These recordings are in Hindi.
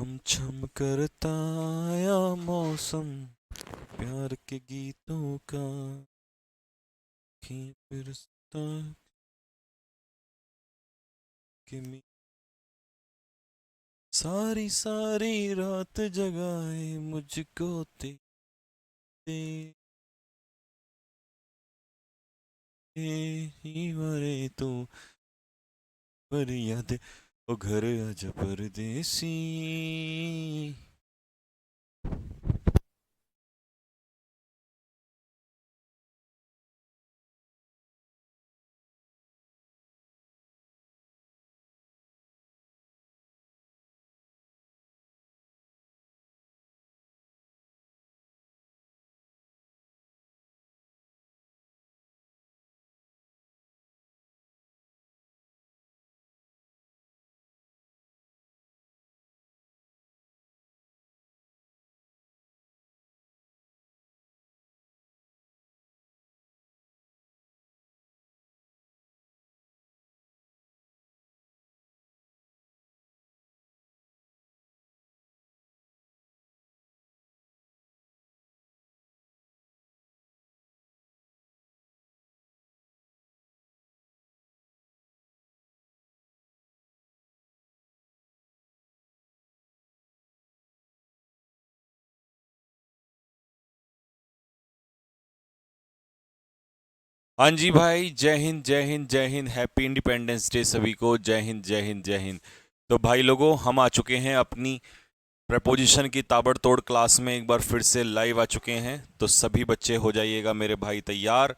छम छम करता आया मौसम प्यार के गीतों का आँखें फिरता के सारी सारी रात जगाए मुझको तेरी मरे तू पर याद ओ घर आजा परदेसी। हाँ जी भाई, जय हिंद जय हिंद जय हिंद, हैप्पी इंडिपेंडेंस डे सभी को। जय हिंद जय हिंद जय हिंद। तो भाई लोगों, हम आ चुके हैं अपनी प्रपोजिशन की ताबड़तोड़ क्लास में, एक बार फिर से लाइव आ चुके हैं। तो सभी बच्चे हो जाइएगा मेरे भाई तैयार।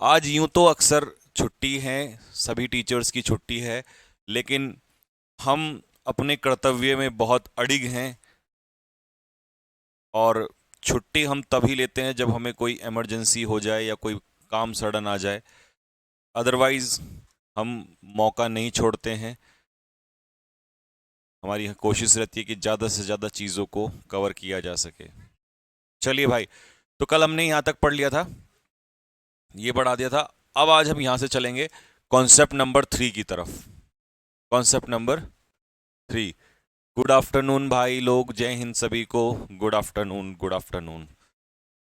आज यूं तो अक्सर छुट्टी है, सभी टीचर्स की छुट्टी है, लेकिन हम अपने कर्तव्य में बहुत अडिग हैं और छुट्टी हम तभी लेते हैं जब हमें कोई इमरजेंसी हो जाए या कोई काम सडन आ जाए। अदरवाइज हम मौका नहीं छोड़ते हैं। हमारी कोशिश रहती है कि ज़्यादा से ज़्यादा चीज़ों को कवर किया जा सके। चलिए भाई, तो कल हमने यहाँ तक पढ़ लिया था, ये बढ़ा दिया था। अब आज हम यहाँ से चलेंगे कॉन्सेप्ट नंबर 3 की तरफ। Concept number 3। गुड आफ्टरनून भाई लोग, जय हिंद सभी को। Good afternoon good afternoon.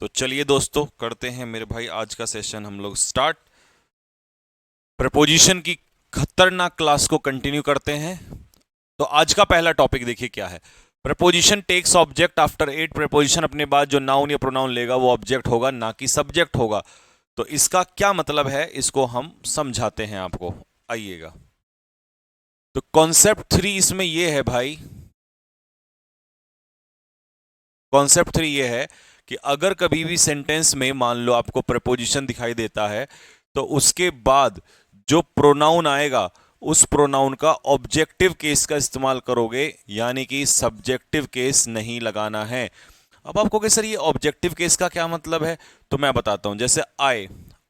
तो चलिए दोस्तों, करते हैं मेरे भाई आज का सेशन हम लोग स्टार्ट। प्रपोजिशन की खतरनाक क्लास को कंटिन्यू करते हैं। तो आज का पहला टॉपिक देखिए क्या है। Preposition takes object after it. Preposition अपने बाद जो नाउन या प्रोनाउन लेगा वो ऑब्जेक्ट होगा, ना कि सब्जेक्ट होगा। तो इसका क्या मतलब है, इसको हम समझाते हैं आपको, आइएगा। तो कॉन्सेप्ट 3 इसमें यह है भाई, कॉन्सेप्ट 3 ये है कि अगर कभी भी सेंटेंस में मान लो आपको प्रपोजिशन दिखाई देता है, तो उसके बाद जो प्रोनाउन आएगा उस प्रोनाउन का ऑब्जेक्टिव केस का इस्तेमाल करोगे, यानी कि सब्जेक्टिव केस नहीं लगाना है। अब आपको कि सर ये ऑब्जेक्टिव केस का क्या मतलब है, तो मैं बताता हूं। जैसे आई,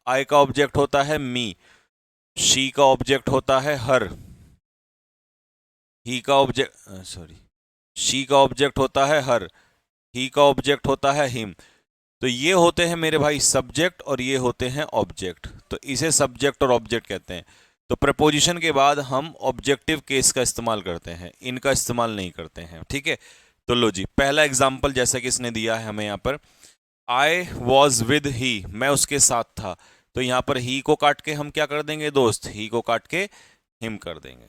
आई का ऑब्जेक्ट होता है मी, शी का ऑब्जेक्ट होता है हर, ही का ऑब्जेक्ट सॉरी शी का ऑब्जेक्ट होता है हर, ही का ऑब्जेक्ट होता है हिम। तो ये होते हैं मेरे भाई सब्जेक्ट और ये होते हैं ऑब्जेक्ट। तो इसे सब्जेक्ट और ऑब्जेक्ट कहते हैं। तो प्रपोजिशन के बाद हम ऑब्जेक्टिव केस का इस्तेमाल करते हैं, इनका इस्तेमाल नहीं करते हैं, ठीक है। तो लो जी, पहला एग्जाम्पल जैसा कि इसने दिया है हमें यहाँ पर, आई वॉज विद ही, मैं उसके साथ था। तो यहां पर ही को काट के हम क्या कर देंगे दोस्त, ही को काट के हिम कर देंगे।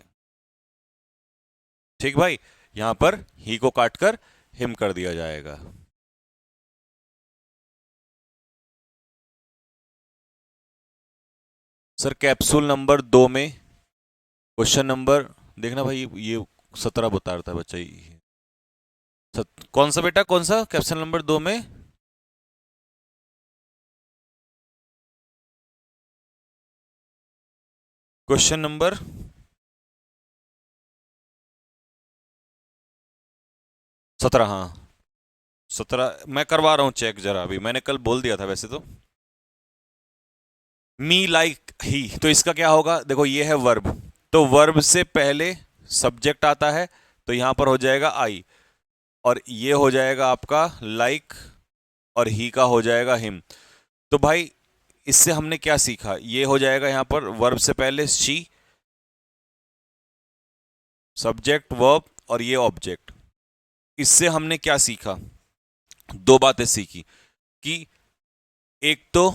ठीक भाई, यहां पर ही को काटकर हिम कर दिया जाएगा। सर कैप्सूल नंबर 2 में क्वेश्चन नंबर देखना भाई, ये 17 बता रहा था बच्चा ये। कौन सा बेटा, कौन सा कैप्सूल नंबर 2 में? क्वेश्चन नंबर 17, हाँ 17। मैं करवा रहा हूं चेक जरा, अभी मैंने कल बोल दिया था वैसे तो। मी लाइक ही, तो इसका क्या होगा, देखो ये है वर्ब, तो वर्ब से पहले सब्जेक्ट आता है, तो यहां पर हो जाएगा आई, और ये हो जाएगा आपका लाइक, और ही का हो जाएगा हिम। तो भाई इससे हमने क्या सीखा, ये हो जाएगा यहां पर वर्ब से पहले शी, सब्जेक्ट वर्ब और ये ऑब्जेक्ट। इससे हमने क्या सीखा, दो बातें सीखी कि एक तो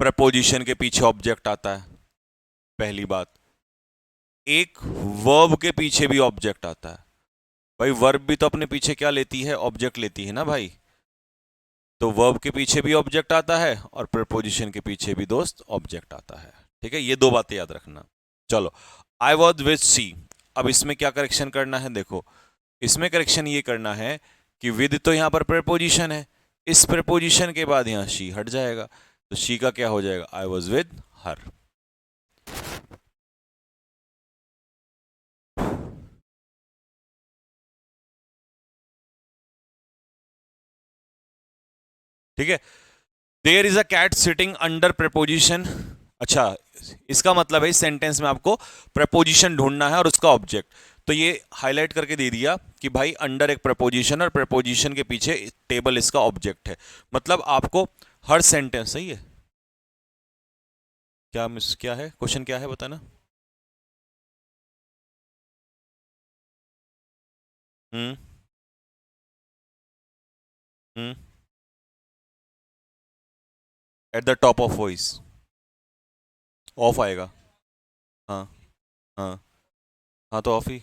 प्रपोजिशन के पीछे ऑब्जेक्ट आता है, पहली बात। एक वर्ब के पीछे भी ऑब्जेक्ट आता है। भाई वर्ब भी तो अपने पीछे क्या लेती है, ऑब्जेक्ट लेती है ना भाई। तो वर्ब के पीछे भी ऑब्जेक्ट आता है और प्रपोजिशन के पीछे भी दोस्त ऑब्जेक्ट आता है। ठीक है, ये दो बातें याद रखना। चलो, आई वॉज विथ सी। अब इसमें क्या करेक्शन करना है, देखो इसमें करेक्शन ये करना है कि विद तो यहां पर प्रपोजिशन है, इस प्रपोजिशन के बाद यहां शी हट जाएगा, तो शी का क्या हो जाएगा, आई वॉज विद हर। ठीक है, there is a cat sitting under preposition. अच्छा, इसका मतलब है इस सेंटेंस में आपको प्रपोजिशन ढूंढना है और उसका ऑब्जेक्ट। तो ये हाईलाइट करके दे दिया कि भाई अंडर एक प्रपोजिशन और प्रपोजिशन के पीछे टेबल इसका ऑब्जेक्ट है। मतलब आपको हर सेंटेंस, सही है, क्या मिस, क्या है क्वेश्चन, क्या है बताना। हम्म। हम्म। At the top of voice, off आएगा। हाँ। हाँ। हाँ तो ऑफ ही।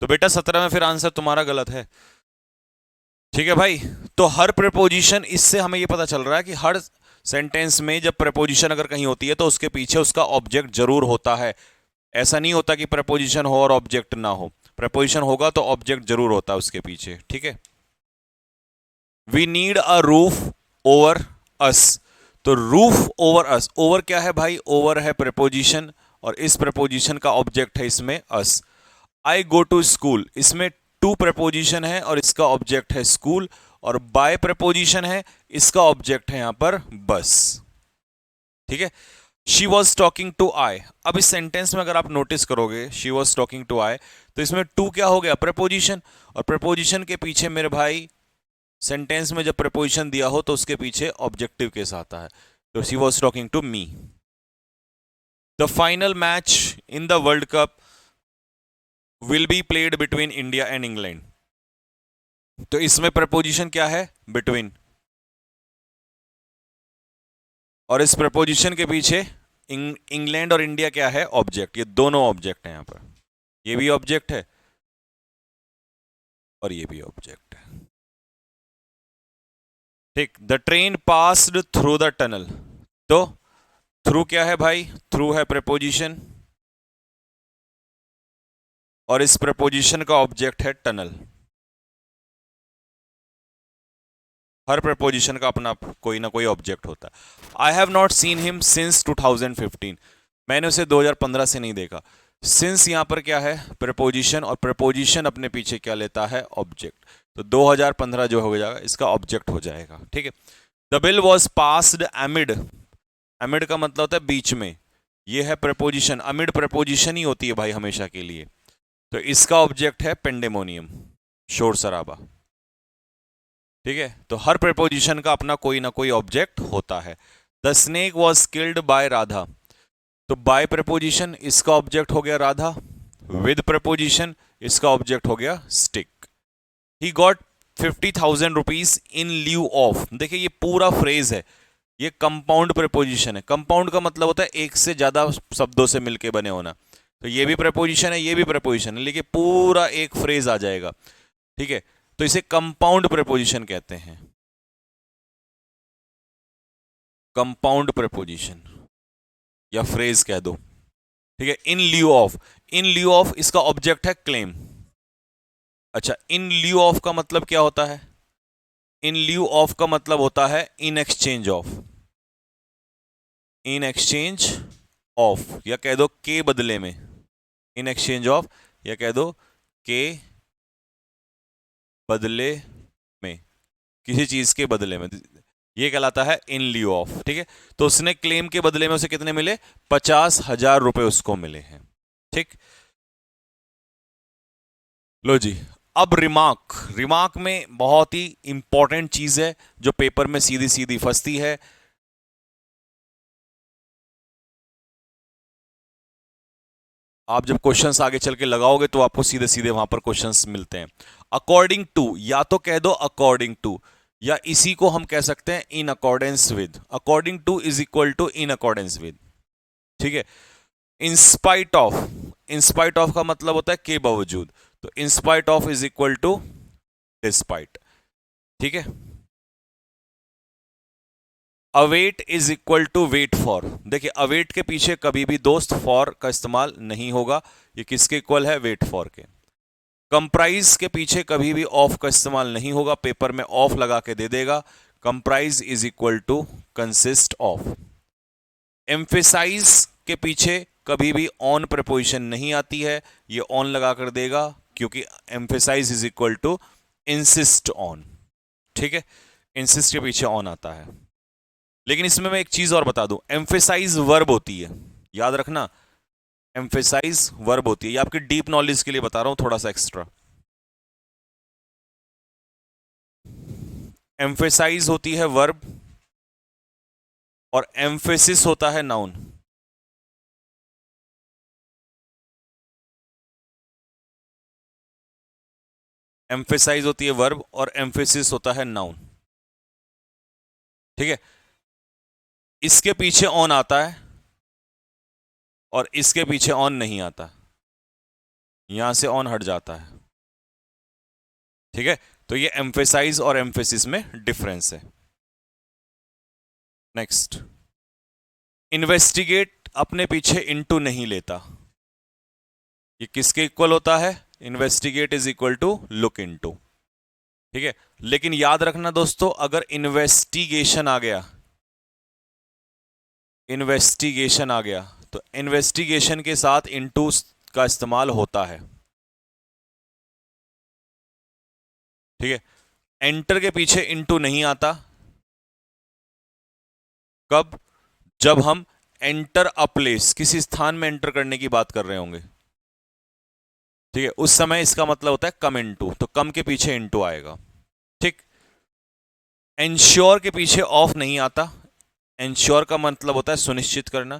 तो बेटा 17 में फिर आंसर तुम्हारा गलत है। ठीक है भाई, तो हर प्रपोजिशन, इससे हमें यह पता चल रहा है कि हर सेंटेंस में जब प्रपोजिशन अगर कहीं होती है तो उसके पीछे उसका ऑब्जेक्ट जरूर होता है। ऐसा नहीं होता कि प्रपोजिशन हो और ऑब्जेक्ट ना हो, प्रपोजिशन होगा तो ऑब्जेक्ट जरूर होता है उसके पीछे। ठीक है, we need a roof over us. तो रूफ ओवर अस, ओवर क्या है भाई, ओवर है प्रपोजिशन और इस प्रपोजिशन का ऑब्जेक्ट है इसमें अस। आई गो टू स्कूल, इसमें टू प्रपोजिशन है और इसका ऑब्जेक्ट है स्कूल, और बाय प्रपोजिशन है, इसका ऑब्जेक्ट है यहां पर बस। ठीक है, शी वॉज टॉकिंग टू आई। अब इस सेंटेंस में अगर आप नोटिस करोगे शी वॉज टॉकिंग टू आई, तो इसमें टू क्या हो गया, प्रपोजिशन, और प्रपोजिशन के पीछे मेरे भाई सेंटेंस में जब प्रपोजिशन दिया हो तो उसके पीछे ऑब्जेक्टिव केस आता है। तो she was talking to me. The final match in the world cup will be played between India and England. तो इसमें प्रपोजिशन क्या है, बिटवीन, और इस प्रपोजिशन के पीछे इंग्लैंड और इंडिया क्या है, ऑब्जेक्ट। ये दोनों ऑब्जेक्ट है यहां पर, ये भी ऑब्जेक्ट है और ये भी ऑब्जेक्ट है। ठीक, the train passed through the tunnel. तो थ्रू क्या है भाई, थ्रू है प्रपोजिशन और इस प्रपोजिशन का ऑब्जेक्ट है टनल। हर प्रपोजिशन का अपना कोई ना कोई ऑब्जेक्ट होता है। I have not seen him since 2015। मैंने उसे 2015 से नहीं देखा। सिंस यहां पर क्या है, प्रपोजिशन, और प्रपोजिशन अपने पीछे क्या लेता है, ऑब्जेक्ट। तो 2015 जो हो जाएगा इसका ऑब्जेक्ट हो जाएगा। ठीक है, द बिल वॉज पास्ड एमिड। एमिड का मतलब होता है बीच में, ये है प्रपोजिशन, अमिड प्रपोजिशन ही होती है भाई हमेशा के लिए। तो इसका ऑब्जेक्ट है पेंडेमोनियम, शोर शराबा। ठीक है, तो हर प्रपोजिशन का अपना कोई ना कोई ऑब्जेक्ट होता है। The snake was killed by Radha. तो बाय प्रपोजिशन इसका ऑब्जेक्ट हो गया राधा, विद प्रपोजिशन इसका ऑब्जेक्ट हो गया stick. He got 50,000 rupees in lieu of. देखिए ये पूरा फ्रेज है, ये कंपाउंड प्रपोजिशन है। कंपाउंड का मतलब होता है एक से ज्यादा शब्दों से मिलके बने होना। तो ये भी प्रपोजिशन है, ये भी प्रपोजिशन है, लेकिन पूरा एक फ्रेज आ जाएगा। ठीक है, तो इसे कंपाउंड प्रपोजिशन कहते हैं, कंपाउंड प्रपोजिशन या फ्रेज कह दो। ठीक है, in lieu of, in lieu of इसका ऑब्जेक्ट है क्लेम। अच्छा, इन ल्यू ऑफ का मतलब क्या होता है, इन ल्यू ऑफ का मतलब होता है in exchange of, in exchange of, या कह दो के बदले में, इन एक्सचेंज ऑफ, या कह दो के बदले में, किसी चीज के बदले में, ये कहलाता है इन ल्यू ऑफ। ठीक है, तो उसने क्लेम के बदले में उसे कितने मिले, 50,000 रुपए उसको मिले हैं। ठीक, लो जी, अब रिमार्क। रिमार्क में बहुत ही इंपॉर्टेंट चीज है जो पेपर में सीधी सीधी फंसती है। आप जब क्वेश्चंस आगे चल के लगाओगे तो आपको सीधे सीधे वहां पर क्वेश्चंस मिलते हैं। अकॉर्डिंग टू, या तो कह दो अकॉर्डिंग टू, या इसी को हम कह सकते हैं in accordance with. According to is equal to in accordance with, ठीक है। इंस्पाइट ऑफ, इंस्पाइट ऑफ का मतलब होता है के बावजूद, तो in spite of is equal to despite, ठीक है। Await is equal to wait for. देखिए अवेट के पीछे कभी भी दोस्त फॉर का इस्तेमाल नहीं होगा, ये किसके इक्वल है, वेट फॉर के। कंप्राइज के पीछे कभी भी ऑफ का इस्तेमाल नहीं होगा, पेपर में ऑफ लगा के दे देगा। Comprise is equal to consist of. Emphasise के पीछे कभी भी ऑन प्रपोजिशन नहीं आती है, ये ऑन लगा कर देगा, क्योंकि emphasise is equal to insist on, ठीक है। इंसिस्ट के पीछे ऑन आता है। लेकिन इसमें मैं एक चीज और बता दूं, एम्फेसाइज वर्ब होती है, याद रखना, एम्फेसाइज वर्ब होती है। ये आपकी डीप नॉलेज के लिए बता रहा हूं, थोड़ा सा एक्स्ट्रा। एम्फेसाइज होती है वर्ब और एम्फेसिस होता है नाउन। एम्फेसाइज होती है वर्ब और एम्फेसिस होता है नाउन, ठीक है। इसके पीछे ऑन आता है और इसके पीछे ऑन नहीं आता, यहां से ऑन हट जाता है, ठीक है। तो ये एम्फेसाइज और एम्फेसिस में डिफरेंस है। नेक्स्ट, इन्वेस्टिगेट अपने पीछे इनटू नहीं लेता, ये किसके इक्वल होता है, investigate is equal to look into, ठीक है। लेकिन याद रखना दोस्तों, अगर इन्वेस्टिगेशन आ गया, इन्वेस्टिगेशन आ गया, तो इन्वेस्टिगेशन के साथ इनटू का इस्तेमाल होता है, ठीक है। एंटर के पीछे इनटू नहीं आता, कब, जब हम एंटर अ प्लेस, किसी स्थान में एंटर करने की बात कर रहे होंगे, ठीक है, उस समय इसका मतलब होता है कम इनटू, तो कम के पीछे इनटू आएगा, ठीक। एंश्योर के पीछे ऑफ नहीं आता, एंश्योर का मतलब होता है सुनिश्चित करना,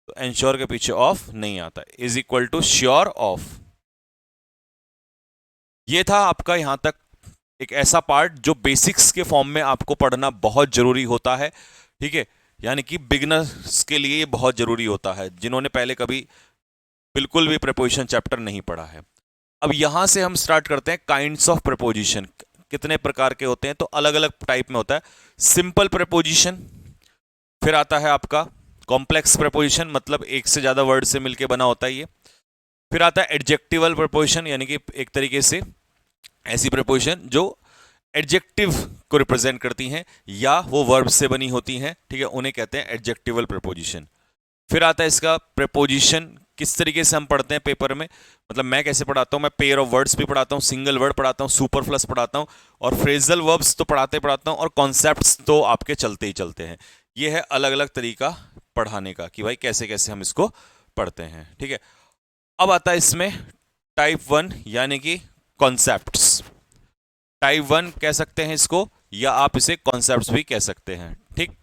तो एंश्योर के पीछे ऑफ नहीं आता, is equal to sure of. ये था आपका यहां तक एक ऐसा पार्ट जो बेसिक्स के फॉर्म में आपको पढ़ना बहुत जरूरी होता है, ठीक है। यानी कि बिगिनर्स के लिए ये बहुत जरूरी होता है, जिन्होंने पहले कभी बिल्कुल भी प्रेपोजिशन चैप्टर नहीं पढ़ा है। अब यहां से हम स्टार्ट करते हैं काइंड्स ऑफ प्रेपोजिशन, कितने प्रकार के होते हैं, तो अलग अलग टाइप में होता है। सिंपल प्रेपोजिशन, फिर आता है आपका कॉम्प्लेक्स प्रेपोजिशन, मतलब एक से ज्यादा वर्ड से मिलकर बना होता है ये। फिर आता है एडजेक्टिवल प्रेपोजिशन, यानी कि एक तरीके से ऐसी प्रेपोजिशन जो एडजेक्टिव को रिप्रेजेंट करती हैं या वो वर्ब से बनी होती हैं, ठीक है, उन्हें कहते हैं एडजेक्टिवल प्रेपोजिशन। फिर आता है इसका प्रेपोजिशन, किस तरीके से हम पढ़ते हैं पेपर में, मतलब मैं कैसे पढ़ाता हूं, मैं पेयर ऑफ वर्ड्स भी पढ़ाता हूं, सिंगल वर्ड पढ़ाता हूं, सुपरफ्लस पढ़ाता हूं, और फ्रेजल वर्ब्स तो पढ़ाता हूं, और कॉन्सेप्ट्स तो आपके चलते ही चलते हैं। ये है अलग अलग तरीका पढ़ाने का कि भाई कैसे कैसे हम इसको पढ़ते हैं, ठीक है। अब आता है इसमें टाइप 1, यानी कि कॉन्सेप्ट्स। टाइप 1 कह सकते हैं इसको, या आप इसे कॉन्सेप्ट्स भी कह सकते हैं, ठीक।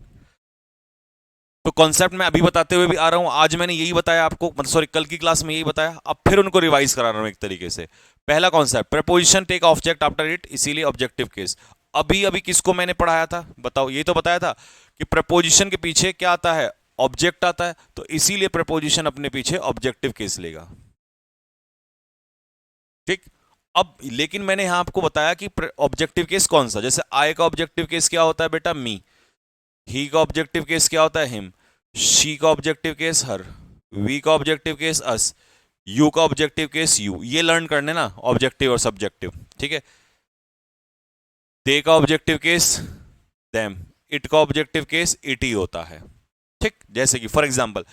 तो कॉन्सेप्ट मैं अभी बताते हुए भी आ रहा हूं, आज मैंने यही बताया आपको, मतलब सॉरी कल की क्लास में यही बताया, अब फिर उनको रिवाइज करा रहा हूं एक तरीके से। पहला concept, preposition take object after it, इसीलिए ऑब्जेक्टिव केस। अभी अभी किसको मैंने पढ़ाया था, बताओ, यही तो बताया था कि प्रपोजिशन के पीछे क्या आता है, ऑब्जेक्ट आता है, तो इसीलिए प्रपोजिशन अपने पीछे ऑब्जेक्टिव केस लेगा, ठीक। अब लेकिन मैंने यहां आपको बताया कि ऑब्जेक्टिव केस कौन सा, जैसे आई का ऑब्जेक्टिव केस क्या होता है बेटा, मी। ही का ऑब्जेक्टिव केस क्या होता है, हिम। शी का ऑब्जेक्टिव केस हर। वी का ऑब्जेक्टिव केस अस। यू का ऑब्जेक्टिव केस यू। ये लर्न करने ना, ऑब्जेक्टिव और सब्जेक्टिव, ठीक है। दे का ऑब्जेक्टिव केस देम। इट का ऑब्जेक्टिव केस इट ही होता है, ठीक। जैसे कि for example,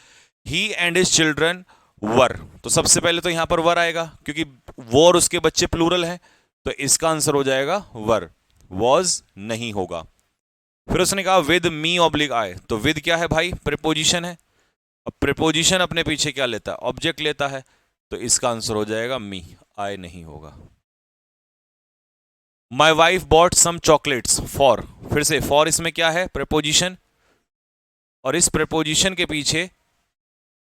he and his children were, तो सबसे पहले तो यहां पर वर आएगा, क्योंकि वो और उसके बच्चे प्लूरल हैं, तो इसका आंसर हो जाएगा वर, वॉज नहीं होगा। फिर उसने कहा विद मी ऑब्लिक आए, तो विद क्या है भाई, प्रीपोजिशन है। अब प्रीपोजिशन अपने पीछे क्या लेता है, ऑब्जेक्ट लेता है, तो इसका आंसर हो जाएगा मी, आए नहीं होगा। My wife bought some chocolates for, फिर से फॉर इसमें क्या है, प्रीपोजिशन, और इस प्रीपोजिशन के पीछे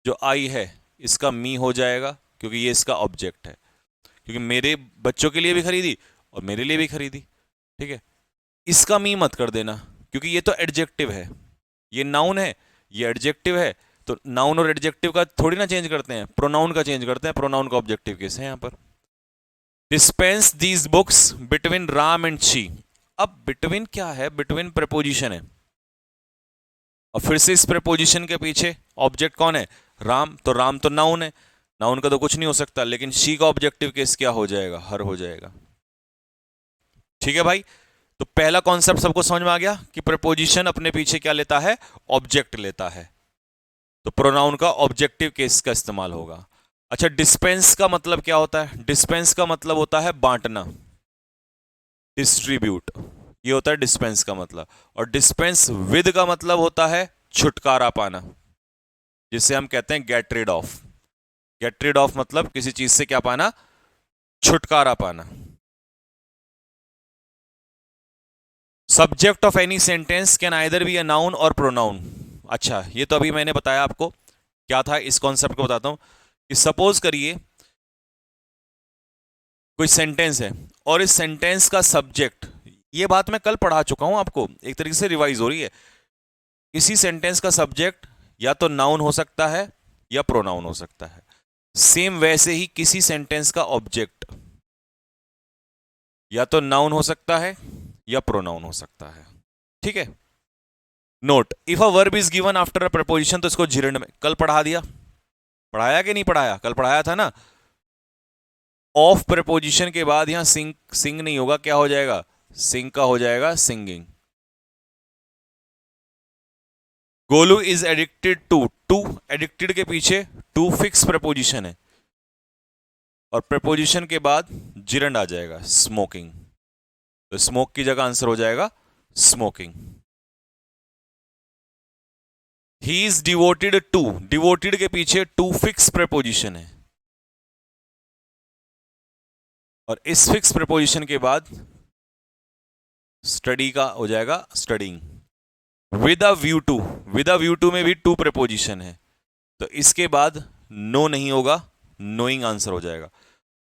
जो आई है इसका मी हो जाएगा क्योंकि ये इसका ऑब्जेक्ट है, क्योंकि मेरे बच्चों के लिए भी खरीदी और मेरे लिए भी खरीदी, ठीक है। इसका मी मत कर देना क्योंकि ये तो एडजेक्टिव है, ये नाउन है, ये एडजेक्टिव है, तो नाउन और एडजेक्टिव का थोड़ी ना चेंज करते हैं, प्रोनाउन का चेंज करते हैं। प्रोनाउन का ऑब्जेक्टिव केस है यहां पर। Dispense these books between Ram and she. अब बिटवीन क्या है? बिटवीन प्रेपोजिशन है, और फिर से इस प्रेपोजिशन के पीछे ऑब्जेक्ट कौन है? राम। तो राम तो नाउन है, नाउन का तो कुछ नहीं हो सकता, लेकिन शी का ऑब्जेक्टिव केस क्या हो जाएगा? हर हो जाएगा। ठीक है भाई, तो पहला कॉन्सेप्ट सबको समझ में आ गया कि प्रेपोजिशन अपने पीछे क्या लेता है? ऑब्जेक्ट लेता है, तो प्रोनाउन का ऑब्जेक्टिव केस का इस्तेमाल होगा। अच्छा, डिस्पेंस का मतलब क्या होता है? डिस्पेंस का मतलब होता है बांटना, डिस्ट्रीब्यूट, ये होता है डिस्पेंस का मतलब। और डिस्पेंस विद का मतलब होता है छुटकारा पाना, जिसे हम कहते हैं get rid of. Get rid of मतलब किसी चीज से क्या पाना? छुटकारा पाना। Subject of any sentence can either be a noun और प्रोनाउन। अच्छा, ये तो अभी मैंने बताया आपको क्या था, इस कॉन्सेप्ट को बताता हूं कि सपोज करिए कोई सेंटेंस है और इस सेंटेंस का सब्जेक्ट, ये बात मैं कल पढ़ा चुका हूं आपको, एक तरीके से रिवाइज हो रही है। इसी सेंटेंस का सब्जेक्ट या तो नाउन हो सकता है या प्रोनाउन हो सकता है। सेम वैसे ही किसी सेंटेंस का ऑब्जेक्ट या तो नाउन हो सकता है या प्रोनाउन हो सकता है, ठीक है। Note, if a verb is given after a preposition, तो इसको जिरंड में कल पढ़ा दिया, पढ़ाया कि नहीं पढ़ाया? कल पढ़ाया था ना। ऑफ प्रपोजिशन के बाद यहां सिंग, सिंग नहीं होगा, क्या हो जाएगा? सिंग का हो जाएगा singing. Golu is addicted to, to addicted के पीछे टू फिक्स प्रपोजिशन है, और प्रपोजिशन के बाद जिरंड आ जाएगा स्मोकिंग, तो स्मोक की जगह आंसर हो जाएगा smoking. He is devoted to, devoted के पीछे टू फिक्स प्रपोजिशन है, और इस फिक्स प्रपोजिशन के बाद स्टडी का हो जाएगा studying. With a view to, with a view to में भी टू प्रपोजिशन है, तो इसके बाद नो नहीं होगा, नोइंग आंसर हो जाएगा।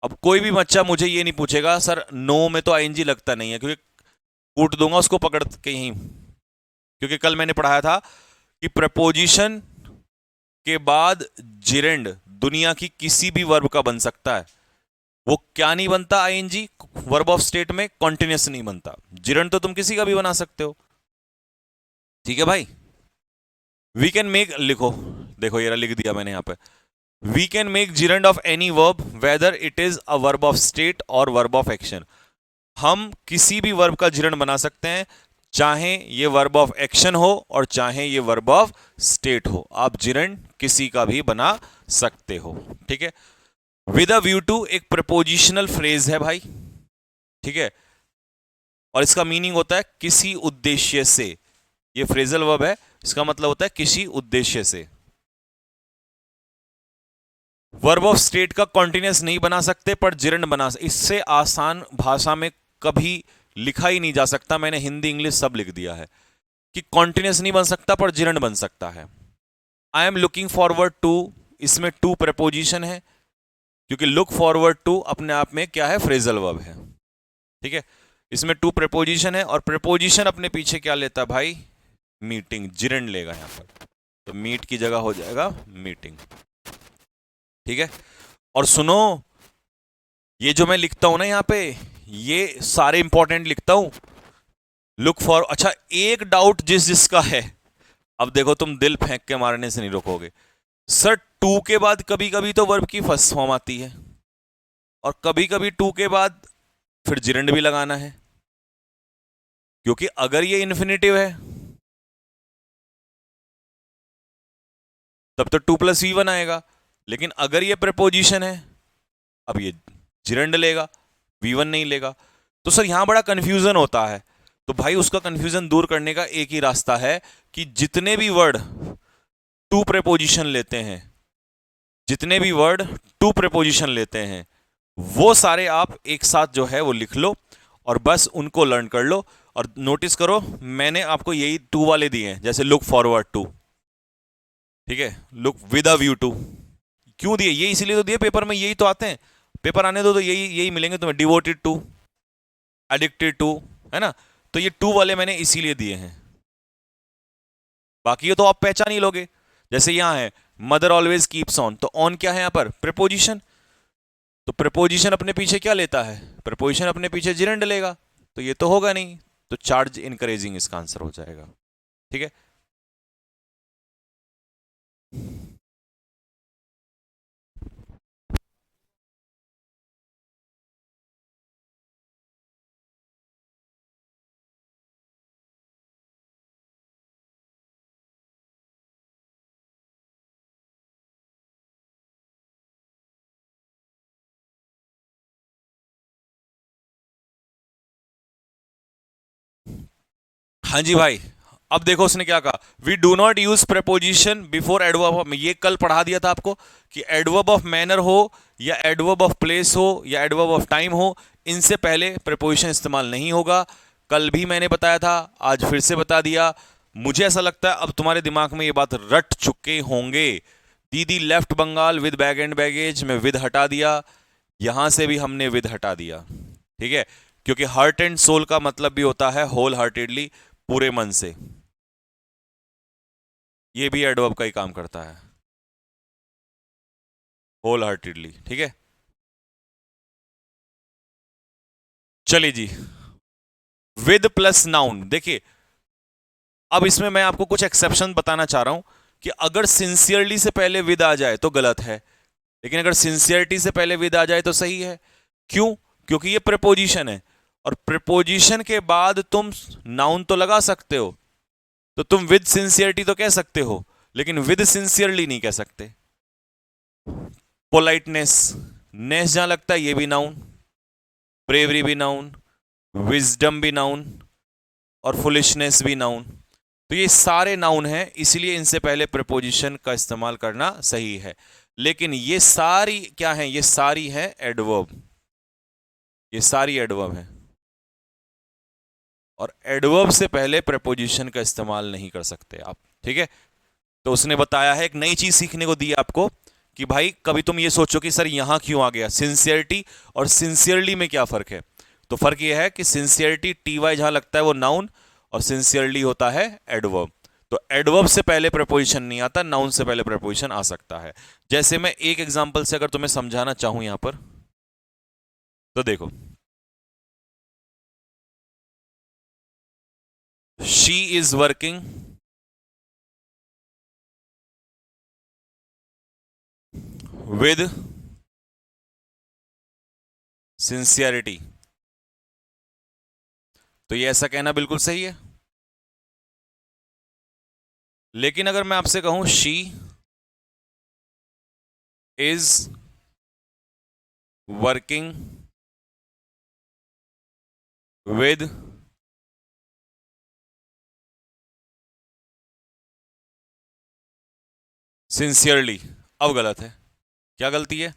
अब कोई भी बच्चा मुझे ये नहीं पूछेगा सर नो में तो आईएनजी लगता नहीं है, क्योंकि कूट दूंगा उसको पकड़ के यहीं, क्योंकि कल मैंने पढ़ाया था कि प्रपोजिशन के बाद जिरेंड दुनिया की किसी भी वर्ब का बन सकता है। वो क्या नहीं बनता? आईएनजी वर्ब ऑफ स्टेट में कॉन्टिन्यूस नहीं बनता। जिरेंड तो तुम किसी का भी बना सकते हो, ठीक है भाई। वी कैन मेक, लिखो, देखो ये लिख दिया मैंने यहां पे, we can make gerund of any verb whether it is a verb of state और वर्ब ऑफ एक्शन। हम किसी भी वर्ब का जिरेंड बना सकते हैं, चाहे ये वर्ब ऑफ एक्शन हो और चाहे ये वर्ब ऑफ स्टेट हो, आप जिरेंड किसी का भी बना सकते हो, ठीक है। विद अ व्यू टू एक प्रपोजिशनल फ्रेज है भाई, ठीक है, और इसका मीनिंग होता है किसी उद्देश्य से। ये फ्रेजल वर्ब है, इसका मतलब होता है किसी उद्देश्य से। वर्ब ऑफ स्टेट का कॉन्टिन्यूस नहीं बना सकते, पर जिरेंड बना सकते। इससे आसान भाषा में कभी लिखा ही नहीं जा सकता, मैंने हिंदी इंग्लिश सब लिख दिया है कि कॉन्टिन्यूस नहीं बन सकता पर जिरेंड बन सकता है। I am looking forward to, इसमें टू प्रपोजिशन है, क्योंकि लुक फॉरवर्ड टू अपने आप में क्या है? फ्रेजल वर्ब है, ठीक है। इसमें टू प्रपोजिशन है, और प्रपोजिशन अपने पीछे क्या लेता है भाई? मीटिंग, जिरेंड लेगा यहां पर, तो मीट की जगह हो जाएगा मीटिंग, ठीक है। और सुनो, ये जो मैं लिखता हूं ना यहां पे, ये सारे इंपॉर्टेंट लिखता हूं। लुक फॉर, अच्छा एक डाउट जिसका है, अब देखो तुम दिल फेंक के मारने से नहीं रोकोगे, सर टू के बाद कभी कभी तो वर्ब की फर्स्ट फॉर्म आती है, और कभी कभी टू के बाद फिर जिरेंड भी लगाना है, क्योंकि अगर ये इन्फिनेटिव है तब तो टू प्लस वी वन आएगा, लेकिन अगर ये प्रपोजिशन है, अब ये जिरेंड लेगा, वी वन नहीं लेगा। तो सर यहां बड़ा कंफ्यूजन होता है, तो भाई उसका कंफ्यूजन दूर करने का एक ही रास्ता है कि जितने भी वर्ड टू प्रेपोजिशन लेते हैं, जितने भी वर्ड टू प्रेपोजिशन लेते हैं, वो सारे आप एक साथ जो है वो लिख लो और बस उनको लर्न कर लो। और नोटिस करो मैंने आपको यही टू वाले दिए हैं, जैसे लुक फॉरवर्ड टू, ठीक है, look with a view to, क्यों दिए? ये इसीलिए तो दिए, पेपर में यही तो आते हैं, पेपर आने दो तो यही यही मिलेंगे तुम्हें, डिवोटेड टू, एडिक्टेड टू, है ना। तो ये टू वाले मैंने इसीलिए दिए हैं, बाकी ये तो आप पहचान ही लोगे। जैसे यहां है मदर ऑलवेज कीप्स ऑन, तो ऑन क्या है यहां पर? प्रीपोजिशन। तो प्रीपोजिशन अपने पीछे क्या लेता है? प्रीपोजिशन अपने पीछे जिरेंड लेगा, तो ये तो होगा नहीं, तो चार्ज इनकरेजिंग इसका आंसर हो जाएगा। ठीक है। हाँ जी भाई, अब देखो उसने क्या कहा, we do not use preposition before adverb of, ये कल पढ़ा दिया था आपको कि एडवर्ब ऑफ मैनर हो या एडवर्ब ऑफ प्लेस हो या एडवर्ब ऑफ टाइम हो, इनसे पहले प्रेपोजिशन इस्तेमाल नहीं होगा। कल भी मैंने बताया था, आज फिर से बता दिया। मुझे ऐसा लगता है अब तुम्हारे दिमाग में ये बात रट चुके होंगे। दीदी left Bengal with bag and baggage में विद हटा दिया, यहां से भी हमने विद हटा दिया। ठीक है, क्योंकि हार्ट एंड सोल का मतलब भी होता है होल हार्टेडली, पूरे मन से। ये भी एडवर्ब का ही काम करता है, होल हार्टेडली। ठीक है, चलिए जी, विद प्लस नाउन। देखिए अब इसमें मैं आपको कुछ एक्सेप्शन बताना चाह रहा हूं कि अगर सिंसियरली से पहले विद आ जाए तो गलत है, लेकिन अगर सिंसियरिटी से पहले विद आ जाए तो सही है। क्यों? क्योंकि ये प्रीपोजिशन है, और प्रीपोजिशन के बाद तुम नाउन तो लगा सकते हो, तो तुम विद सिंसियरिटी तो कह सकते हो, लेकिन विद सिंसियरली नहीं कह सकते। पोलाइटनेस, नेस जहां लगता है ये भी नाउन, ब्रेवरी भी नाउन, विजडम भी नाउन, और फुलिशनेस भी नाउन। तो ये सारे नाउन हैं, इसलिए इनसे पहले प्रीपोजिशन का इस्तेमाल करना सही है। लेकिन ये सारी क्या है? ये सारी है एडवर्ब, ये सारी एडवर्ब है, और एडवर्ब से पहले प्रीपोजिशन का इस्तेमाल नहीं कर सकते आप। ठीक है, तो उसने बताया है, एक नई चीज सीखने को दी आपको कि भाई कभी तुम ये सोचो कि सर यहां क्यों आ गया, सिंसियरिटी और सिंसियरली में क्या फर्क है? तो फर्क यह है कि सिंसियरिटी टी वाई जहां लगता है वो नाउन, और सिंसियरली होता है एडवर्ब। तो एडवर्ब से पहले प्रपोजिशन नहीं आता, नाउन से पहले प्रपोजिशन आ सकता है। जैसे मैं एक एग्जांपल से अगर तुम्हें समझाना चाहूं यहां पर, तो देखो, she is working with sincerity, तो ये ऐसा कहना बिल्कुल सही है। लेकिन अगर मैं आपसे कहूं she is working with sincerely, अब गलत है। क्या गलती है?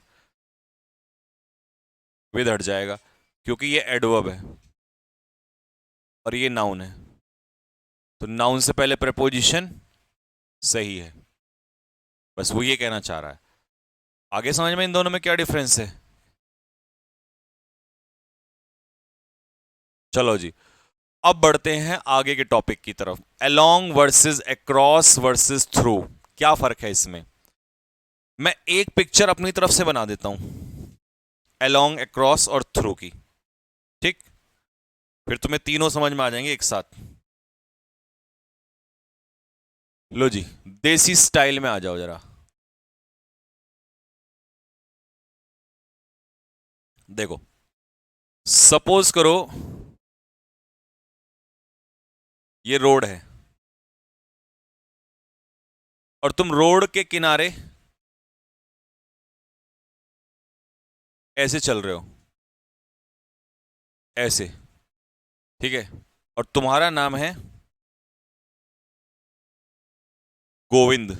विद हट जाएगा, क्योंकि ये एडवर्ब है और ये नाउन है, तो नाउन से पहले प्रपोजिशन सही है। बस वो ये कहना चाह रहा है। आगे समझ में इन दोनों में क्या डिफरेंस है? चलो जी, अब बढ़ते हैं आगे के टॉपिक की तरफ। Along versus across versus through, क्या फर्क है इसमें? मैं एक पिक्चर अपनी तरफ से बना देता हूं, अलोंग, अक्रॉस और थ्रू की। ठीक, फिर तुम्हें तीनों समझ में आ जाएंगे एक साथ। लो जी, देसी स्टाइल में आ जाओ जरा। देखो, सपोज करो ये रोड है, और तुम रोड के किनारे ऐसे चल रहे हो, ऐसे। ठीक है, और तुम्हारा नाम है गोविंद।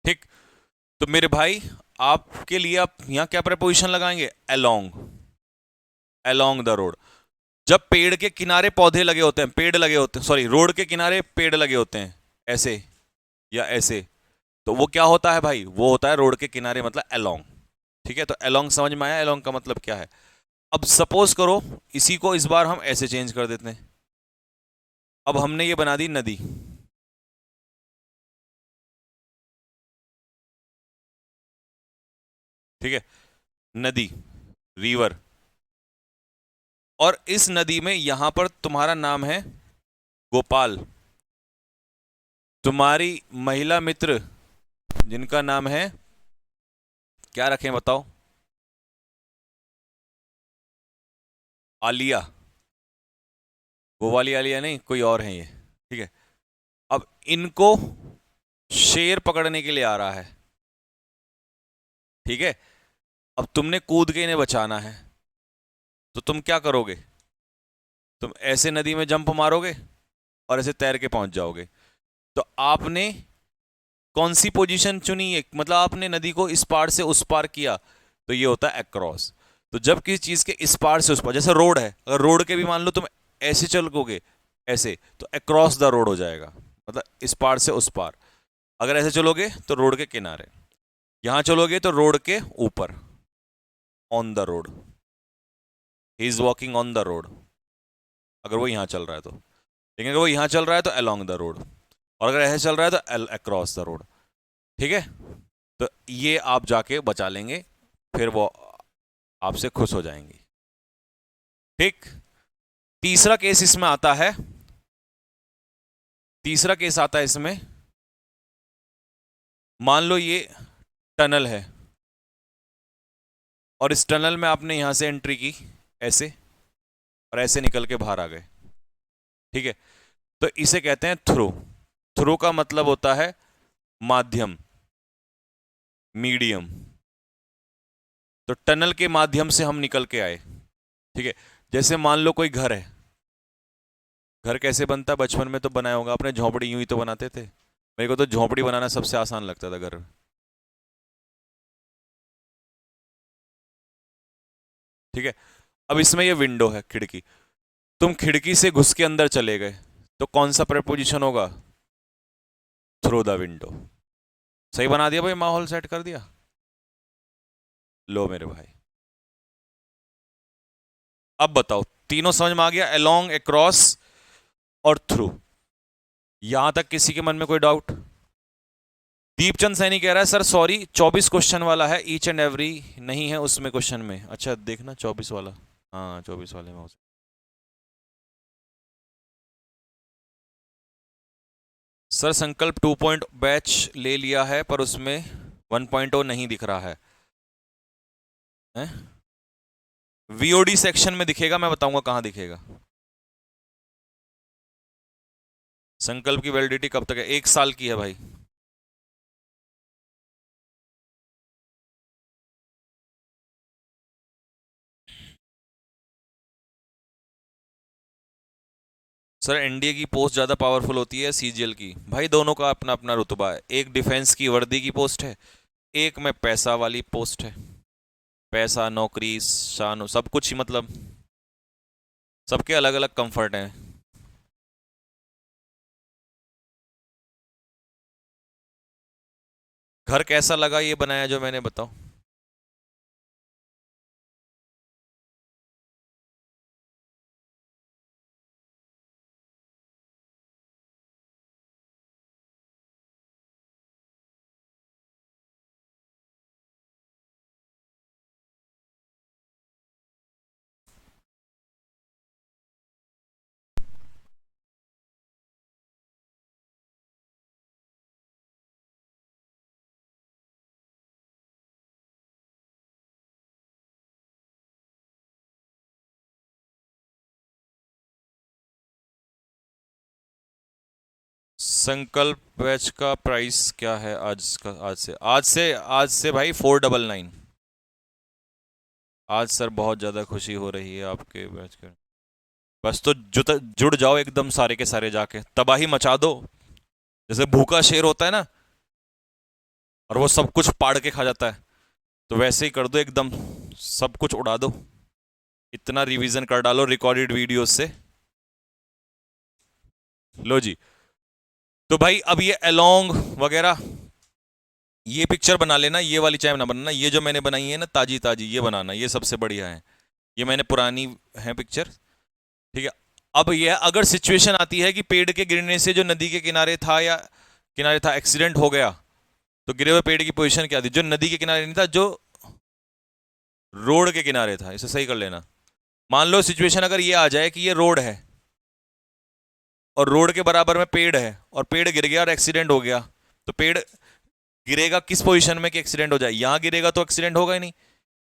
ठीक, तो मेरे भाई आपके लिए आप यहां क्या प्रपोजिशन लगाएंगे? Along, along the road. जब पेड़ के किनारे पौधे लगे होते हैं, पेड़ लगे होते हैं, सॉरी, रोड के किनारे पेड़ लगे होते हैं, ऐसे या ऐसे, तो वो क्या होता है भाई, वो होता है रोड के किनारे, मतलब अलोंग। ठीक है, तो अलोंग समझ में आया, अलोंग का मतलब क्या है। अब सपोज करो इसी को इस बार हम ऐसे चेंज कर देते हैं। अब हमने ये बना दी नदी। ठीक है, नदी, रिवर, और इस नदी में यहां पर तुम्हारा नाम है गोपाल, तुम्हारी महिला मित्र जिनका नाम है, क्या रखें बताओ, आलिया। वो वाली आलिया नहीं, कोई और है ये। ठीक है, अब इनको शेर पकड़ने के लिए आ रहा है। ठीक है, अब तुमने कूद के इन्हें बचाना है, तो तुम क्या करोगे, तुम ऐसे नदी में जंप मारोगे और ऐसे तैर के पहुंच जाओगे। तो आपने कौन सी पोजीशन चुनी है, मतलब आपने नदी को इस पार से उस पार किया, तो ये होता है अक्रॉस। तो जब किसी चीज के इस पार से उस पार, जैसे रोड है, अगर रोड के भी मान लो तुम ऐसे चलोगे ऐसे, तो अक्रॉस द रोड हो जाएगा, मतलब इस पार से उस पार। अगर ऐसे चलोगे तो रोड के किनारे, यहां चलोगे तो रोड के ऊपर, on the road, he is walking on the road, अगर वो यहां चल रहा है तो। लेकिन अगर वो यहां चल रहा है तो अलोंग द रोड, और अगर ऐसे चल रहा है तो अक्रॉस द रोड। ठीक है, तो ये आप जाके बचा लेंगे, फिर वो आपसे खुश हो जाएंगी। ठीक, तीसरा केस इसमें आता है, तीसरा केस आता है इसमें, मान लो ये टनल है, और इस टनल में आपने यहां से एंट्री की ऐसे, और ऐसे निकल के बाहर आ गए। ठीक है, तो इसे कहते हैं थ्रू। थ्रू का मतलब होता है माध्यम, मीडियम। तो टनल के माध्यम से हम निकल के आए। ठीक है, जैसे मान लो कोई घर है, घर कैसे बनता है, बचपन में तो बनाया होगा आपने, झोंपड़ी यूं ही तो बनाते थे। मेरे को तो झोंपड़ी बनाना सबसे आसान लगता था घर में। ठीक है, अब इसमें ये विंडो है, खिड़की, तुम खिड़की से घुस के अंदर चले गए, तो कौन सा प्रपोजिशन होगा, थ्रू द विंडो। सही बना दिया भाई, माहौल सेट कर दिया। लो मेरे भाई, अब बताओ, तीनों समझ में आ गया, अलोंग, अक्रॉस और थ्रू। यहां तक किसी के मन में कोई डाउट। दीपचंद सैनी कह रहा है सर सॉरी 24 क्वेश्चन वाला है, ईच एंड एवरी नहीं है उसमें क्वेश्चन में। अच्छा देखना 24 वाला, हाँ 24 वाले में सर संकल्प 2 बैच ले लिया है पर उसमें 1.0 नहीं दिख रहा है? वीओडी सेक्शन में दिखेगा, मैं बताऊंगा कहां दिखेगा। संकल्प की वैलिडिटी कब तक है, 1 साल की है भाई। सर एनडीए की पोस्ट ज्यादा पावरफुल होती है सीजीएल की? भाई दोनों का अपना अपना रुतबा है, एक डिफेंस की वर्दी की पोस्ट है, एक में पैसा वाली पोस्ट है। पैसा, नौकरी, शान, सब कुछ ही, मतलब सबके अलग अलग कंफर्ट हैं। घर कैसा लगा ये बनाया जो मैंने, बताओ। संकल्प बैच का प्राइस क्या है आज का, आज से भाई 499। आज सर बहुत ज़्यादा खुशी हो रही है आपके बैच के, बस तो जुड़ जाओ एकदम सारे के सारे, जाके तबाही मचा दो, जैसे भूखा शेर होता है ना, और वो सब कुछ पाड़ के खा जाता है, तो वैसे ही कर दो एकदम, सब कुछ उड़ा दो, इतना रिवीजन कर डालो रिकॉर्डेड वीडियोस से। लो जी, तो भाई अब ये अलोंग वगैरह ये पिक्चर बना लेना, ये वाली चाहे ना बनाना, ये जो मैंने बनाई है ना ताजी ताजी, ये बनाना, ये सबसे बढ़िया है। ये मैंने पुरानी है पिक्चर, ठीक है। अब ये अगर सिचुएशन आती है कि पेड़ के गिरने से जो नदी के किनारे था या किनारे था एक्सीडेंट हो गया, तो गिरे हुए पेड़ की पोजीशन क्या थी? जो नदी के किनारे नहीं था, जो रोड के किनारे था। इसे सही कर लेना। मान लो सिचुएशन अगर ये आ जाए कि ये रोड है और रोड के बराबर में पेड़ है और पेड़ गिर गया और एक्सीडेंट हो गया, तो पेड़ गिरेगा किस पोजीशन में कि एक्सीडेंट हो जाए? यहां गिरेगा तो एक्सीडेंट होगा ही नहीं,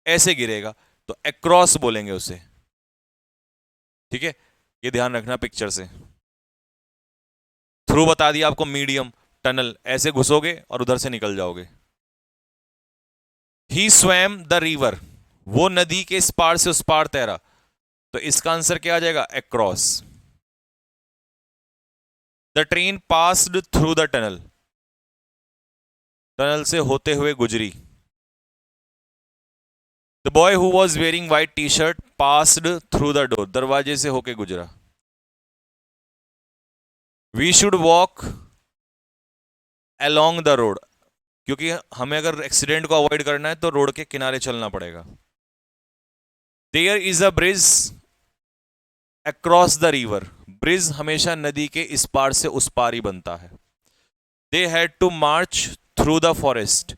ऐसे गिरेगा, तो अक्रॉस बोलेंगे उसे, ठीक है। ये ध्यान रखना पिक्चर से। थ्रू बता दिया आपको, मीडियम, टनल, ऐसे घुसोगे और उधर से निकल जाओगे। ही स्वैम द रिवर, वो नदी के इस पार से उस पार तैरा, तो इसका आंसर क्या आ जाएगा? Across. The train passed through the tunnel, tunnel से होते हुए गुजरी। The boy who was wearing white T shirt passed through the door, दरवाजे से होके गुजरा। We should walk along the road, क्योंकि हमें अगर एक्सीडेंट को अवॉइड करना है तो रोड के किनारे चलना पड़ेगा। There is a bridge across the river, bridge हमेशा नदी के इस पार से उस पार ही बनता है। They had to march through the forest,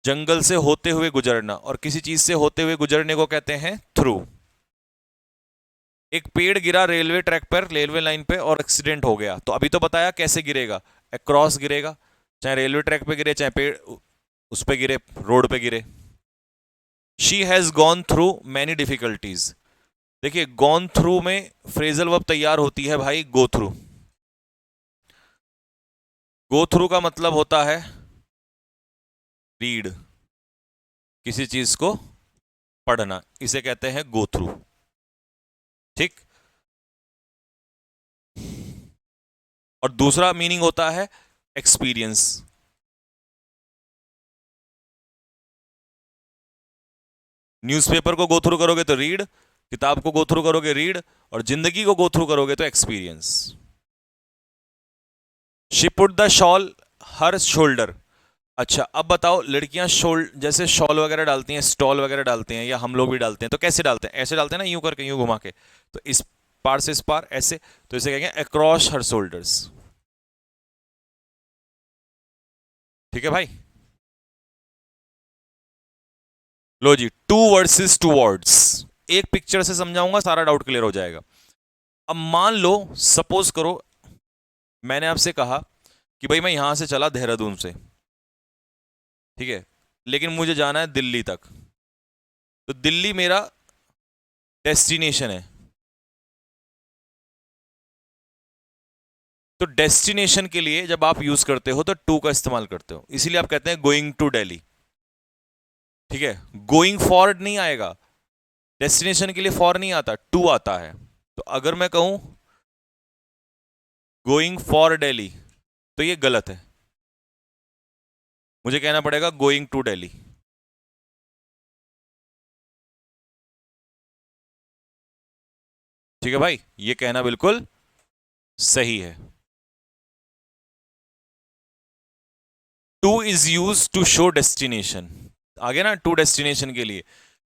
जंगल से होते हुए गुजरना, और किसी चीज से होते हुए गुजरने को कहते हैं थ्रू। एक पेड़ गिरा रेलवे ट्रैक पर, रेलवे लाइन पे, और एक्सीडेंट हो गया, तो अभी तो बताया कैसे गिरेगा, अक्रॉस गिरेगा, चाहे रेलवे ट्रैक पे गिरे, चाहे पेड़ उस पे गिरे, रोड पे गिरे। She has gone through many difficulties, देखिए गॉन थ्रू में फ्रेजल वर्ब तैयार होती है भाई, गो थ्रू। गो थ्रू का मतलब होता है रीड, किसी चीज को पढ़ना, इसे कहते हैं गो थ्रू, ठीक। और दूसरा मीनिंग होता है एक्सपीरियंस। न्यूज़पेपर को गो थ्रू करोगे तो रीड, किताब को गो थ्रू करोगे रीड, और जिंदगी को गो थ्रू करोगे तो experience. She put the shawl her shoulder, अच्छा अब बताओ, लड़कियां शोल जैसे शॉल वगैरह डालती हैं, स्टॉल वगैरह डालते हैं, या हम लोग भी डालते हैं, तो कैसे डालते हैं? ऐसे डालते हैं ना, यूं करके, यूं घुमा के, तो इस पार से इस पार ऐसे, तो इसे कहेंगे अक्रॉस हर शोल्डर्स, ठीक है भाई। लो जी, टू वर्सेस टू वर्ड्स, एक पिक्चर से समझाऊंगा, सारा डाउट क्लियर हो जाएगा। अब मान लो, सपोज करो मैंने आपसे कहा कि भाई मैं यहां से चला देहरादून से, ठीक है, लेकिन मुझे जाना है दिल्ली तक, तो दिल्ली मेरा डेस्टिनेशन है। तो डेस्टिनेशन के लिए जब आप यूज करते हो तो टू का इस्तेमाल करते हो, इसीलिए आप कहते हैं गोइंग टू दिल्ली, ठीक है। गोइंग फॉर नहीं आएगा, डेस्टिनेशन के लिए फॉर नहीं आता, टू आता है। तो अगर मैं कहूं गोइंग फॉर दिल्ली, तो ये गलत है, मुझे कहना पड़ेगा गोइंग टू दिल्ली, ठीक है भाई, ये कहना बिल्कुल सही है। To is use to show destination, आगे ना, टू डेस्टिनेशन के लिए,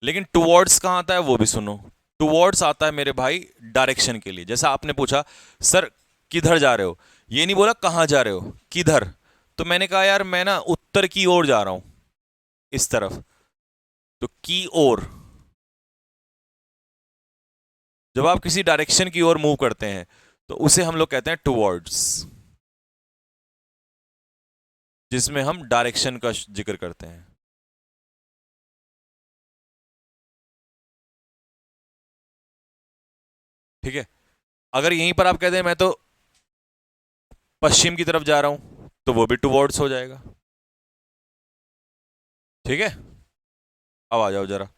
लेकिन टूवर्ड्स कहां आता है वो भी सुनो। टूवर्ड्स आता है मेरे भाई डायरेक्शन के लिए, जैसा आपने पूछा सर किधर जा रहे हो, ये नहीं बोला कहां जा रहे हो, किधर, तो मैंने कहा यार मैं ना उत्तर की ओर जा रहा हूं, इस तरफ, तो की ओर। जब आप किसी डायरेक्शन की ओर मूव करते हैं तो उसे हम लोग कहते हैं टूवर्ड्स, जिसमें हम डायरेक्शन का जिक्र करते हैं, ठीक है। अगर यहीं पर आप कहते हैं मैं तो पश्चिम की तरफ जा रहा हूं, तो वो भी टूवर्ड्स हो जाएगा, ठीक है। अब आ जाओ जरा,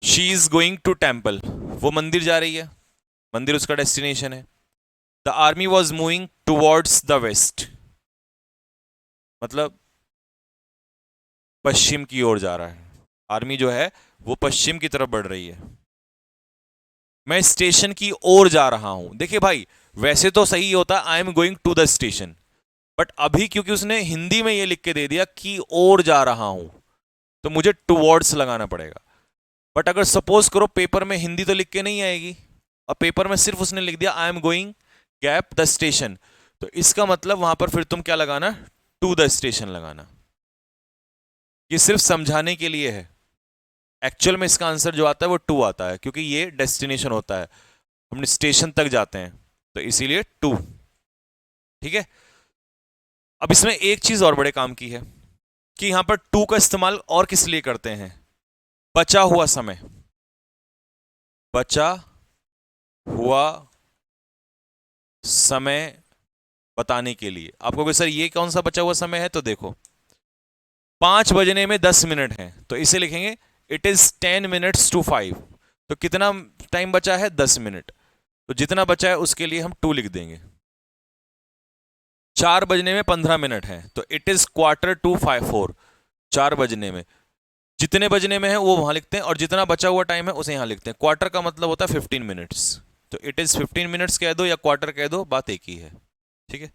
she is going to temple, वो मंदिर जा रही है, मंदिर उसका डेस्टिनेशन है। The army was moving towards the west, मतलब पश्चिम की ओर जा रहा है, आर्मी जो है वो पश्चिम की तरफ बढ़ रही है। मैं स्टेशन की ओर जा रहा हूं, देखिए भाई वैसे तो सही होता I am going to the station, but अभी क्योंकि उसने हिंदी में ये लिख के दे दिया कि ओर जा रहा हूं, तो मुझे टुवर्ड्स लगाना पड़ेगा। बट अगर सपोज करो पेपर में हिंदी तो लिख के नहीं आएगी, और पेपर में सिर्फ उसने लिख दिया आई am going gap the station, तो इसका मतलब वहां पर फिर तुम क्या लगाना, टू द स्टेशन लगाना। ये सिर्फ समझाने के लिए है, एक्चुअल में इसका आंसर जो आता है वो टू आता है, क्योंकि ये डेस्टिनेशन होता है, हम स्टेशन तक जाते हैं, तो इसीलिए टू। ठीक है। अब इसमें एक चीज और बड़े काम की है कि यहां पर टू का इस्तेमाल और किस लिए करते हैं, बचा हुआ समय, बचा हुआ समय बताने के लिए। आपको कि सर ये कौन सा बचा हुआ समय है, तो देखो 5 बजने में 10 मिनट है, तो इसे लिखेंगे इट इज 10 मिनट्स टू 5, तो कितना टाइम बचा है, 10 मिनट, तो जितना बचा है उसके लिए हम 2 लिख देंगे। 4 बजने में 15 मिनट है, तो इट इज क्वार्टर टू 4, 4 बजने में, जितने बजने में है वो वहां लिखते हैं, और जितना बचा हुआ टाइम है उसे यहां लिखते हैं। क्वार्टर का मतलब होता है 15 मिनट्स, तो इट इज 15 मिनट्स कह दो या क्वार्टर कह दो, बात एक ही है। ठीक है।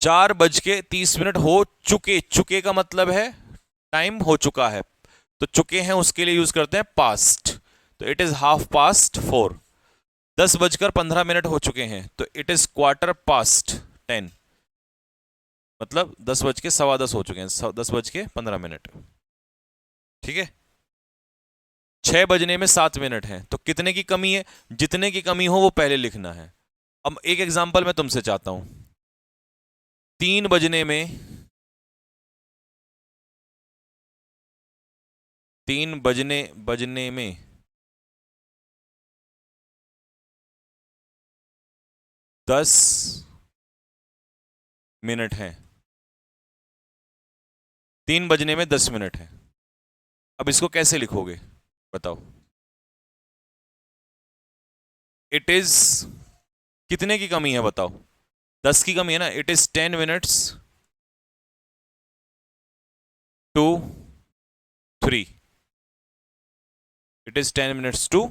4:30 हो चुके, चुके का मतलब है टाइम हो चुका है, तो चुके हैं उसके लिए यूज करते हैं पास्ट, तो इट इज 4:30। 10:15 हो चुके हैं, तो इट इज क्वार्टर पास्ट 10, मतलब 10:15 हो चुके हैं, 10:15। ठीक है। 6 बजने में 7 मिनट है, तो कितने की कमी है, जितने की कमी हो वो पहले लिखना है। अब एक एग्जांपल मैं तुमसे चाहता हूं, 3 बजने में 3 बजने बजने में 10 मिनट है, 3 बजने में 10 मिनट है। अब इसको कैसे लिखोगे बताओ, इट इज कितने की कमी है बताओ, 10 की कमी है ना, it is 10 minutes to 3, it is 10 minutes to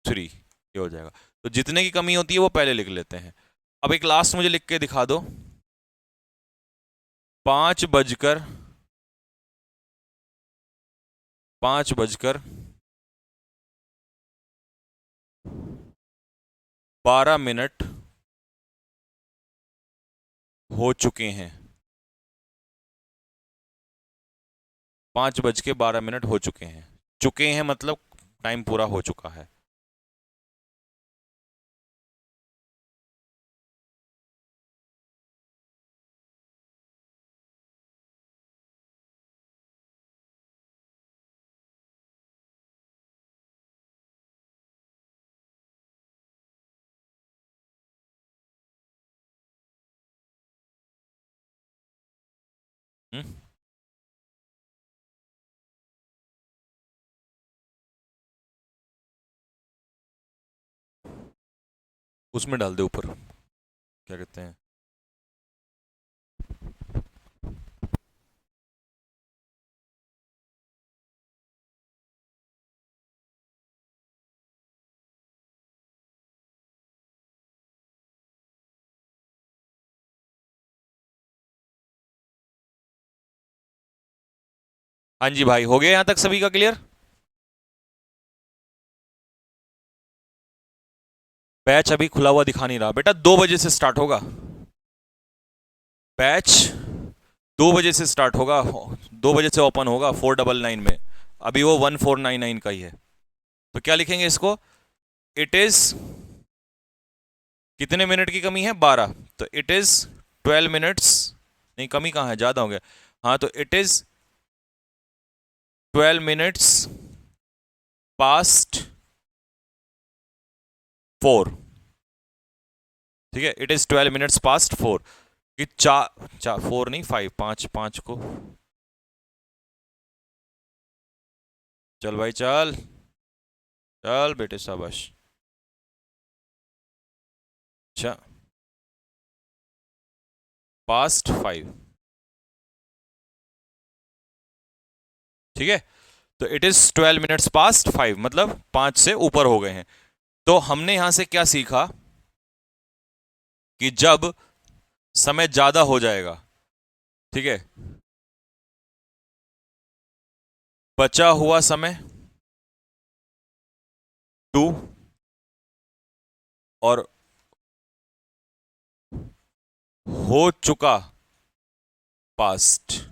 3, ये हो जाएगा। तो जितने की कमी होती है वो पहले लिख लेते हैं। अब एक लास्ट मुझे लिख के दिखा दो, 5 बजकर 12 मिनट हो चुके हैं, 5:12 हो चुके हैं, चुके हैं मतलब टाइम पूरा हो चुका है। हम्म, उसमें डाल दे ऊपर, क्या कहते हैं, हाँ जी भाई, हो गया यहां तक सभी का क्लियर। बैच अभी खुला हुआ दिखा नहीं रहा बेटा, 2 बजे से स्टार्ट होगा बैच, 2 बजे से स्टार्ट होगा, 2 बजे से ओपन होगा 499 में, अभी वो 1499 का ही है। तो क्या लिखेंगे इसको, इट इज कितने मिनट की कमी है, 12, तो इट इज 12 मिनट्स, नहीं कमी कहाँ है, ज्यादा हो गया, हाँ तो इट इज 12 मिनट्स पास्ट 4। ठीक है, इट इज 12 मिनट्स पास्ट 4, कि 4 नहीं 5, 5 को, चल भाई चल, चल बेटे शाबाश। अच्छा, पास्ट 5। ठीक है, तो इट इज 12 मिनट्स पास्ट 5, मतलब 5 से ऊपर हो गए हैं। तो हमने यहां से क्या सीखा कि जब समय ज्यादा हो जाएगा, ठीक है। बचा हुआ समय 2, और हो चुका पास्ट,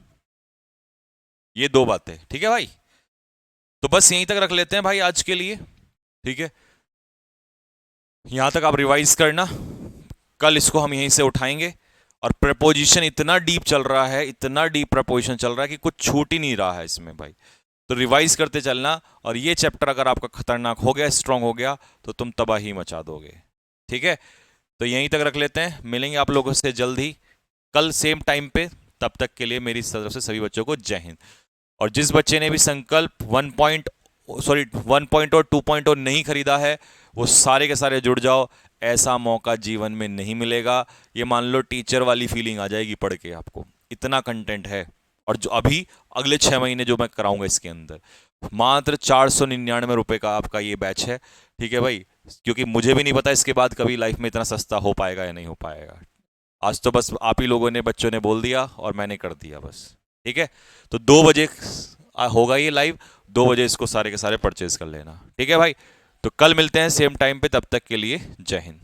ये 2 बातें, ठीक है भाई। तो बस यहीं तक रख लेते हैं भाई आज के लिए, ठीक है। यहां तक आप रिवाइज करना, कल इसको हम यहीं से उठाएंगे। और प्रपोजिशन इतना डीप चल रहा है, इतना डीप प्रपोजिशन चल रहा है कि कुछ छूट ही नहीं रहा है इसमें भाई। तो रिवाइज करते चलना, और ये चैप्टर अगर आपका खतरनाक हो गया, स्ट्रांग हो गया, तो तुम तबाही मचा दोगे, ठीक है। तो यहीं तक रख लेते हैं, मिलेंगे आप लोगों से जल्द ही कल सेम टाइम पे। तब तक के लिए मेरी तरफ से सभी बच्चों को जय हिंद। और जिस बच्चे ने भी संकल्प 1 और 2 नहीं खरीदा है, वो सारे के सारे जुड़ जाओ। ऐसा मौका जीवन में नहीं मिलेगा। ये मान लो टीचर वाली फीलिंग आ जाएगी पढ़ के आपको, इतना कंटेंट है। और जो अभी अगले 6 महीने जो मैं कराऊंगा इसके अंदर, मात्र 499 रुपए का आपका ये बैच है, ठीक है भाई। क्योंकि मुझे भी नहीं पता इसके बाद कभी लाइफ में इतना सस्ता हो पाएगा या नहीं हो पाएगा। आज तो बस आप ही लोगों ने, बच्चों ने बोल दिया और मैंने कर दिया बस, ठीक है। तो 2 बजे होगा ये लाइव, 2 बजे इसको सारे के सारे परचेज कर लेना, ठीक है भाई। तो कल मिलते हैं सेम टाइम पे, तब तक के लिए जय हिंद।